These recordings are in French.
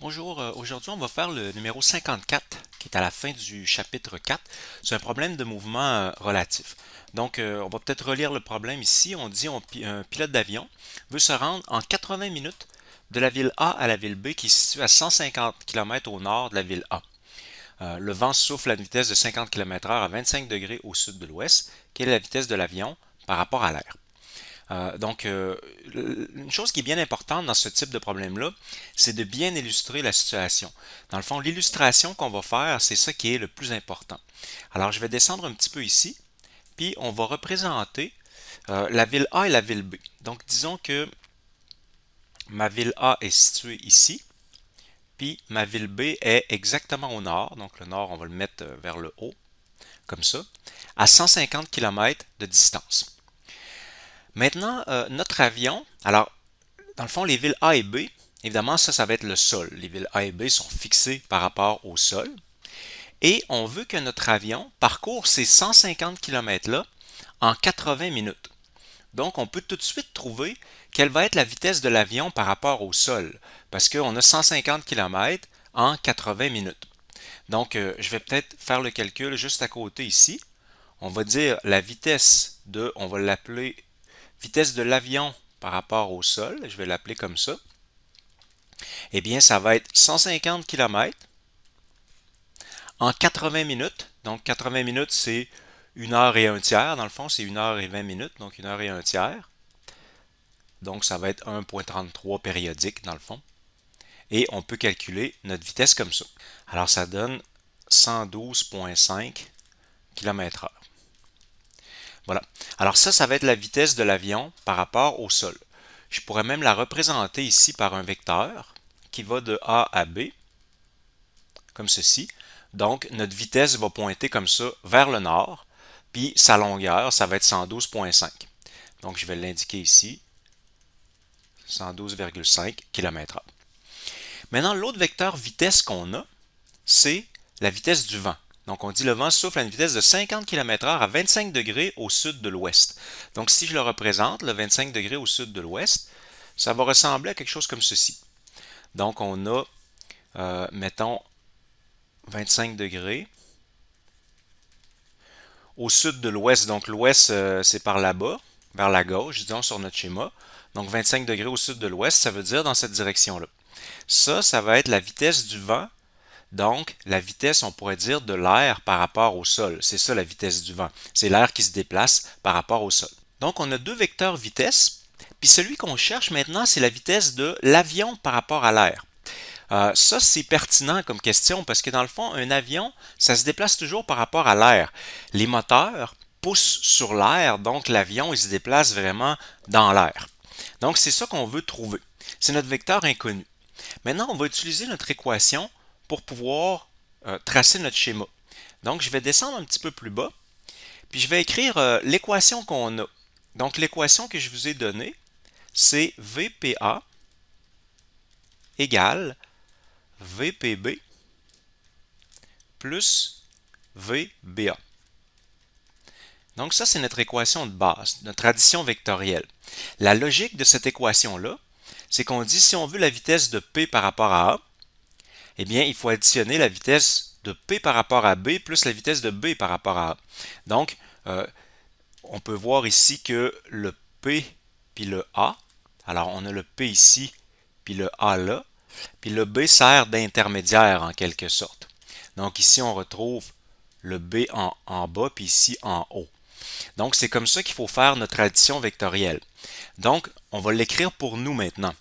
Bonjour, aujourd'hui on va faire le numéro 54 qui est à la fin du chapitre 4. C'est un problème de mouvement relatif. Donc on va peut-être relire le problème ici. On dit un pilote d'avion veut se rendre en 80 minutes de la ville A à la ville B qui est située à 150 km au nord de la ville A. Le vent souffle à une vitesse de 50 km/h à 25 degrés au sud de l'ouest. Quelle est la vitesse de l'avion par rapport à l'air? Une chose qui est bien importante dans ce type de problème-là, c'est de bien illustrer la situation. Dans le fond, l'illustration qu'on va faire, c'est ça qui est le plus important. Alors, je vais descendre un petit peu ici, puis on va représenter la ville A et la ville B. Donc, disons que ma ville A est située ici, puis ma ville B est exactement au nord. Donc, le nord, on va le mettre vers le haut, comme ça, à 150 km de distance. Maintenant, notre avion, alors dans le fond, les villes A et B, évidemment, ça va être le sol. Les villes A et B sont fixées par rapport au sol. Et on veut que notre avion parcourt ces 150 km-là en 80 minutes. Donc, on peut tout de suite trouver quelle va être la vitesse de l'avion par rapport au sol, parce qu'on a 150 km en 80 minutes. Donc, je vais peut-être faire le calcul juste à côté ici. On va dire la vitesse de, on va l'appeler vitesse de l'avion par rapport au sol. Je vais l'appeler comme ça. Eh bien, ça va être 150 km en 80 minutes. Donc, 80 minutes, c'est 1 heure et 1 tiers. Dans le fond, c'est 1 heure et 20 minutes, donc 1 heure et 1 tiers. Donc, ça va être 1,33 périodique, dans le fond. Et on peut calculer notre vitesse comme ça. Alors, ça donne 112,5 km/h. Voilà. Alors, ça va être la vitesse de l'avion par rapport au sol. Je pourrais même la représenter ici par un vecteur qui va de A à B, comme ceci. Donc, notre vitesse va pointer comme ça vers le nord, puis sa longueur, ça va être 112,5. Donc, je vais l'indiquer ici, 112,5 km/h. Maintenant, l'autre vecteur vitesse qu'on a, c'est la vitesse du vent. Donc, on dit le vent souffle à une vitesse de 50 km/h à 25 degrés au sud de l'ouest. Donc, si je le représente, le 25 degrés au sud de l'ouest, ça va ressembler à quelque chose comme ceci. Donc, on a, mettons, 25 degrés au sud de l'ouest. Donc l'ouest, c'est par là-bas, vers la gauche, disons, sur notre schéma. Donc 25 degrés au sud de l'ouest, ça veut dire dans cette direction-là. Ça va être la vitesse du vent. Donc, la vitesse, on pourrait dire, de l'air par rapport au sol. C'est ça la vitesse du vent. C'est l'air qui se déplace par rapport au sol. Donc, on a deux vecteurs vitesse. Puis celui qu'on cherche maintenant, c'est la vitesse de l'avion par rapport à l'air. Ça, c'est pertinent comme question parce que dans le fond, un avion, ça se déplace toujours par rapport à l'air. Les moteurs poussent sur l'air, donc l'avion, il se déplace vraiment dans l'air. Donc, c'est ça qu'on veut trouver. C'est notre vecteur inconnu. Maintenant, on va utiliser notre équation pour pouvoir tracer notre schéma. Donc, je vais descendre un petit peu plus bas, puis je vais écrire l'équation qu'on a. Donc, l'équation que je vous ai donnée, c'est VPA égale VPB plus VBA. Donc ça, c'est notre équation de base, notre addition vectorielle. La logique de cette équation-là, c'est qu'on dit si on veut la vitesse de P par rapport à A, eh bien, il faut additionner la vitesse de P par rapport à B plus la vitesse de B par rapport à A. Donc, on peut voir ici que le P puis le A, alors on a le P ici puis le A là, puis le B sert d'intermédiaire en quelque sorte. Donc ici, on retrouve le B en bas, puis ici en haut. Donc, c'est comme ça qu'il faut faire notre addition vectorielle. Donc, on va l'écrire pour nous maintenant.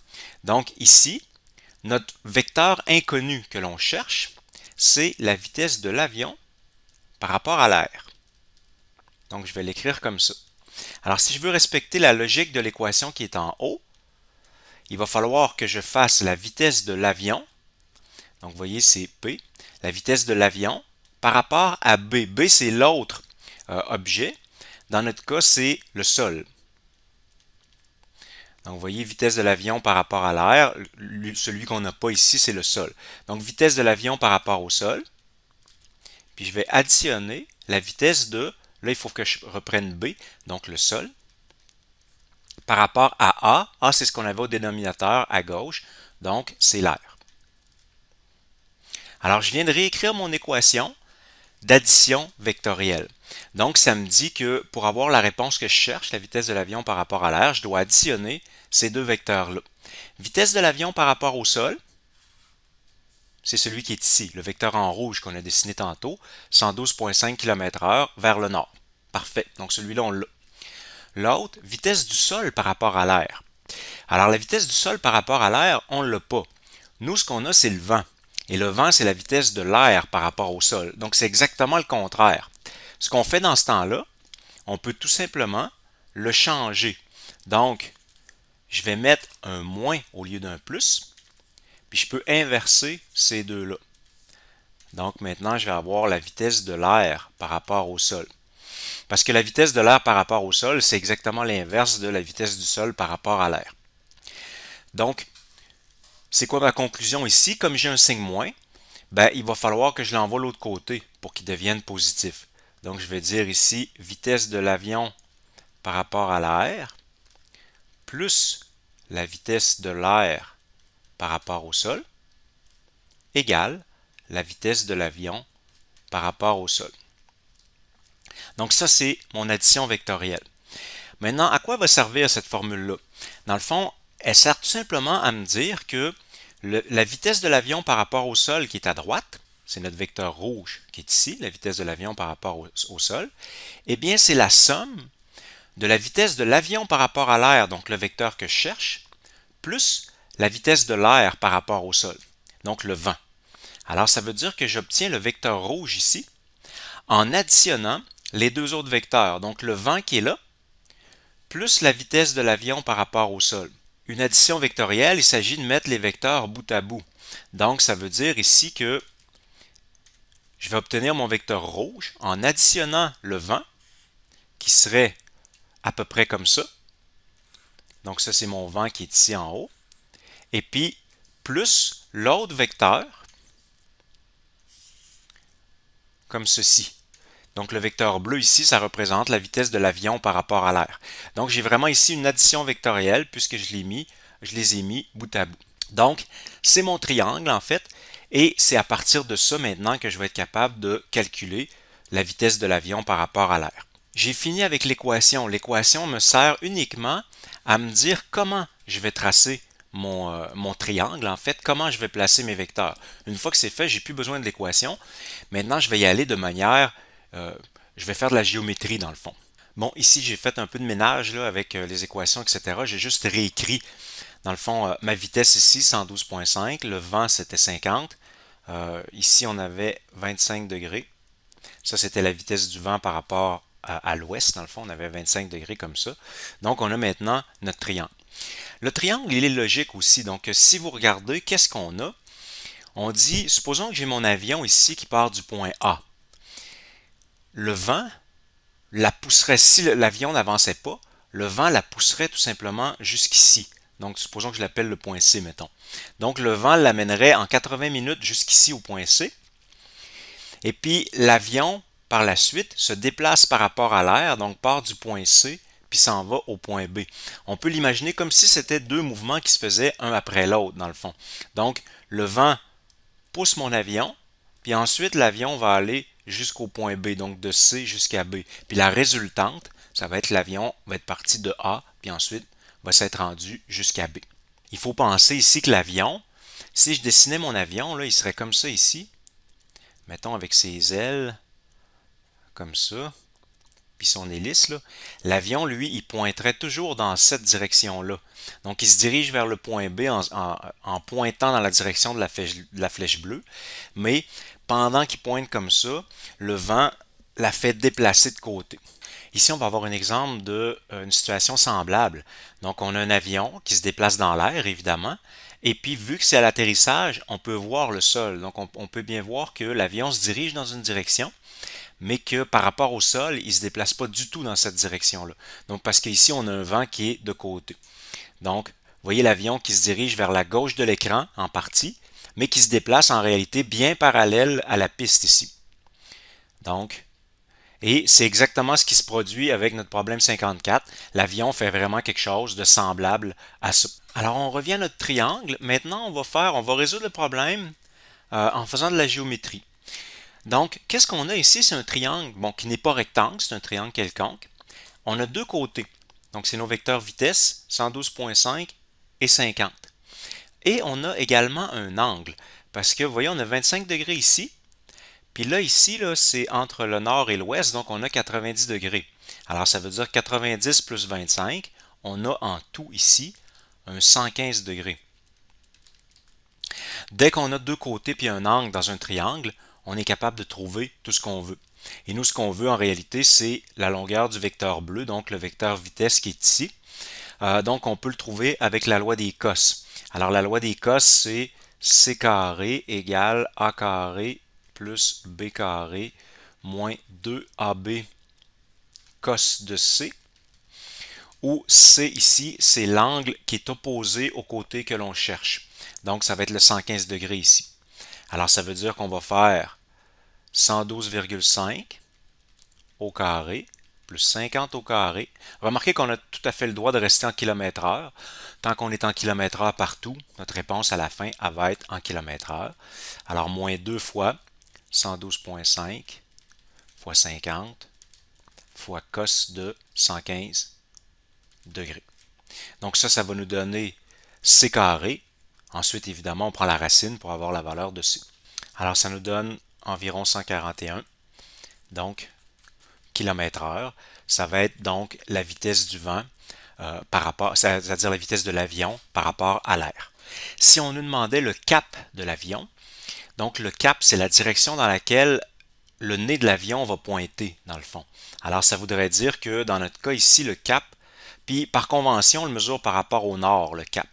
Donc, ici, notre vecteur inconnu que l'on cherche, c'est la vitesse de l'avion par rapport à l'air. Donc, je vais l'écrire comme ça. Alors, si je veux respecter la logique de l'équation qui est en haut, il va falloir que je fasse la vitesse de l'avion. Donc, vous voyez, c'est P. La vitesse de l'avion par rapport à B. B, c'est l'autre objet. Dans notre cas, c'est le sol. Donc, vous voyez, vitesse de l'avion par rapport à l'air. Celui qu'on n'a pas ici, c'est le sol. Donc, vitesse de l'avion par rapport au sol. Puis, je vais additionner la vitesse de, là, il faut que je reprenne B, donc le sol, par rapport à A. A, c'est ce qu'on avait au dénominateur à gauche. Donc, c'est l'air. Alors, je viens de réécrire mon équation d'addition vectorielle. Donc, ça me dit que pour avoir la réponse que je cherche, la vitesse de l'avion par rapport à l'air, je dois additionner ces deux vecteurs-là. Vitesse de l'avion par rapport au sol, c'est celui qui est ici, le vecteur en rouge qu'on a dessiné tantôt, 112,5 km/h vers le nord. Parfait, donc celui-là, on l'a. L'autre, vitesse du sol par rapport à l'air. Alors, la vitesse du sol par rapport à l'air, on ne l'a pas. Nous, ce qu'on a, c'est le vent. Et le vent, c'est la vitesse de l'air par rapport au sol. Donc, c'est exactement le contraire. Ce qu'on fait dans ce temps-là, on peut tout simplement le changer. Donc, je vais mettre un moins au lieu d'un plus, puis je peux inverser ces deux-là. Donc, maintenant, je vais avoir la vitesse de l'air par rapport au sol. Parce que la vitesse de l'air par rapport au sol, c'est exactement l'inverse de la vitesse du sol par rapport à l'air. Donc, c'est quoi ma conclusion ici? Comme j'ai un signe moins, il va falloir que je l'envoie de l'autre côté pour qu'il devienne positif. Donc, je vais dire ici vitesse de l'avion par rapport à l'air plus la vitesse de l'air par rapport au sol égale la vitesse de l'avion par rapport au sol. Donc, ça, c'est mon addition vectorielle. Maintenant, à quoi va servir cette formule-là? Dans le fond, elle sert tout simplement à me dire que la vitesse de l'avion par rapport au sol qui est à droite, c'est notre vecteur rouge qui est ici, la vitesse de l'avion par rapport au sol, eh bien, c'est la somme de la vitesse de l'avion par rapport à l'air, donc le vecteur que je cherche, plus la vitesse de l'air par rapport au sol, donc le vent. Alors, ça veut dire que j'obtiens le vecteur rouge ici en additionnant les deux autres vecteurs, donc le vent qui est là, plus la vitesse de l'avion par rapport au sol. Une addition vectorielle, il s'agit de mettre les vecteurs bout à bout. Donc, ça veut dire ici que je vais obtenir mon vecteur rouge en additionnant le vent, qui serait à peu près comme ça. Donc, ça, c'est mon vent qui est ici en haut. Et puis, plus l'autre vecteur, comme ceci. Donc, le vecteur bleu ici, ça représente la vitesse de l'avion par rapport à l'air. Donc, j'ai vraiment ici une addition vectorielle puisque je les ai mis bout à bout. Donc, c'est mon triangle en fait, et c'est à partir de ça maintenant que je vais être capable de calculer la vitesse de l'avion par rapport à l'air. J'ai fini avec l'équation. L'équation me sert uniquement à me dire comment je vais tracer mon triangle, en fait, comment je vais placer mes vecteurs. Une fois que c'est fait, j'ai plus besoin de l'équation. Maintenant, je vais y aller de manière je vais faire de la géométrie dans le fond. Bon, ici, j'ai fait un peu de ménage là, avec les équations, etc. J'ai juste réécrit, dans le fond, ma vitesse ici, 112,5. Le vent, c'était 50. Ici, on avait 25 degrés. Ça, c'était la vitesse du vent par rapport à l'ouest. Dans le fond, on avait 25 degrés comme ça. Donc, on a maintenant notre triangle. Le triangle, il est logique aussi. Donc, si vous regardez, qu'est-ce qu'on a? On dit, supposons que j'ai mon avion ici qui part du point A. Le vent la pousserait, si l'avion n'avançait pas, le vent la pousserait tout simplement jusqu'ici. Donc, supposons que je l'appelle le point C, mettons. Donc, le vent l'amènerait en 80 minutes jusqu'ici au point C. Et puis, l'avion, par la suite, se déplace par rapport à l'air, donc part du point C, puis s'en va au point B. On peut l'imaginer comme si c'était deux mouvements qui se faisaient un après l'autre, dans le fond. Donc, le vent pousse mon avion, puis ensuite, l'avion va aller jusqu'au point B, donc de C jusqu'à B. Puis la résultante, ça va être l'avion va être parti de A, puis ensuite va s'être rendu jusqu'à B. Il faut penser ici que l'avion, si je dessinais mon avion, là, il serait comme ça ici. Mettons avec ses ailes, comme ça, puis son hélice, là. L'avion, lui, il pointerait toujours dans cette direction-là. Donc, il se dirige vers le point B en pointant dans la direction de la flèche bleue, mais pendant qu'il pointe comme ça, le vent la fait déplacer de côté. Ici, on va avoir un exemple d'une situation semblable. Donc, on a un avion qui se déplace dans l'air, évidemment, et puis vu que c'est à l'atterrissage, on peut voir le sol. Donc, on peut bien voir que l'avion se dirige dans une direction, mais que par rapport au sol, il ne se déplace pas du tout dans cette direction-là. Donc, parce qu'ici, on a un vent qui est de côté. Donc, vous voyez l'avion qui se dirige vers la gauche de l'écran, en partie, mais qui se déplace en réalité bien parallèle à la piste ici. Donc, et c'est exactement ce qui se produit avec notre problème 54. L'avion fait vraiment quelque chose de semblable à ça. Alors, on revient à notre triangle. Maintenant, on va résoudre le problème en faisant de la géométrie. Donc, qu'est-ce qu'on a ici? C'est un triangle, bon, qui n'est pas rectangle, c'est un triangle quelconque. On a deux côtés. Donc, c'est nos vecteurs vitesse, 112,5 et 50. Et on a également un angle, parce que, vous voyez, on a 25 degrés ici, puis là, ici, là, c'est entre le nord et l'ouest, donc on a 90 degrés. Alors, ça veut dire 90 plus 25, on a en tout ici un 115 degrés. Dès qu'on a deux côtés puis un angle dans un triangle, on est capable de trouver tout ce qu'on veut. Et nous, ce qu'on veut en réalité, c'est la longueur du vecteur bleu, donc le vecteur vitesse qui est ici. Donc, on peut le trouver avec la loi des cos. Alors, la loi des cos, c'est c carré égale a carré plus b carré moins 2ab cos de c, où c ici, c'est l'angle qui est opposé au côté que l'on cherche. Donc, ça va être le 115 degrés ici. Alors, ça veut dire qu'on va faire 112,5 au carré plus 50 au carré. Remarquez qu'on a tout à fait le droit de rester en kilomètres heure. Tant qu'on est en kilomètres heure partout, notre réponse à la fin, elle va être en kilomètres heure. Alors, moins 2 fois 112,5 fois 50 fois cos de 115 degrés. Donc ça va nous donner c carré. Ensuite, évidemment, on prend la racine pour avoir la valeur de c. Alors, ça nous donne environ 141. Donc, kilomètres heure. Ça va être donc la vitesse du vent par rapport, c'est-à-dire la vitesse de l'avion par rapport à l'air. Si on nous demandait le cap de l'avion, donc le cap, c'est la direction dans laquelle le nez de l'avion va pointer, dans le fond. Alors, ça voudrait dire que dans notre cas ici, le cap, puis par convention, on le mesure par rapport au nord, le cap.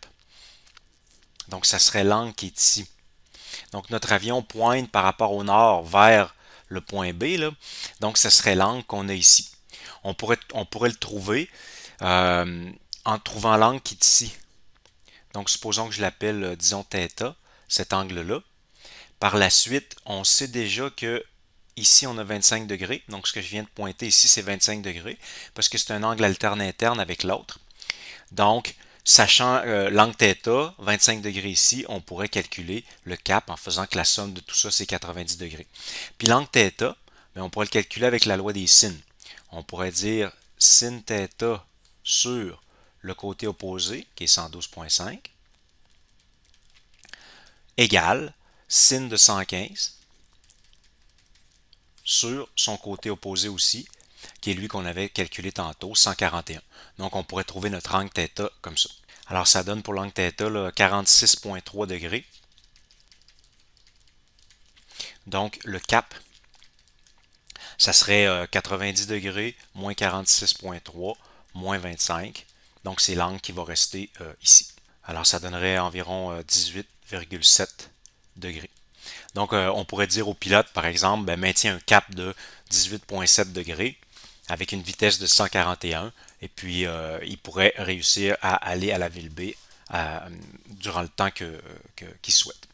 Donc, ça serait l'angle qui est ici. Donc, notre avion pointe par rapport au nord vers le point B, là. Donc, ce serait l'angle qu'on a ici. On pourrait le trouver en trouvant l'angle qui est ici. Donc, supposons que je l'appelle, disons, θ, cet angle-là. Par la suite, on sait déjà que ici, on a 25 degrés. Donc, ce que je viens de pointer ici, c'est 25 degrés, parce que c'est un angle alterne interne avec l'autre. Donc, sachant l'angle θ, 25 degrés ici, on pourrait calculer le cap en faisant que la somme de tout ça, c'est 90 degrés. Puis l'angle θ, on pourrait le calculer avec la loi des sines. On pourrait dire sin θ sur le côté opposé, qui est 112,5, égale sin de 115 sur son côté opposé aussi, qui est lui qu'on avait calculé tantôt, 141. Donc, on pourrait trouver notre angle θ comme ça. Alors, ça donne pour l'angle θ 46,3 degrés. Donc, le cap, ça serait 90 degrés moins 46,3 moins 25. Donc, c'est l'angle qui va rester ici. Alors, ça donnerait environ 18,7 degrés. Donc, on pourrait dire au pilote, par exemple, maintiens un cap de 18,7 degrés avec une vitesse de 141 et puis il pourrait réussir à aller à la ville B durant le temps qu'il souhaite.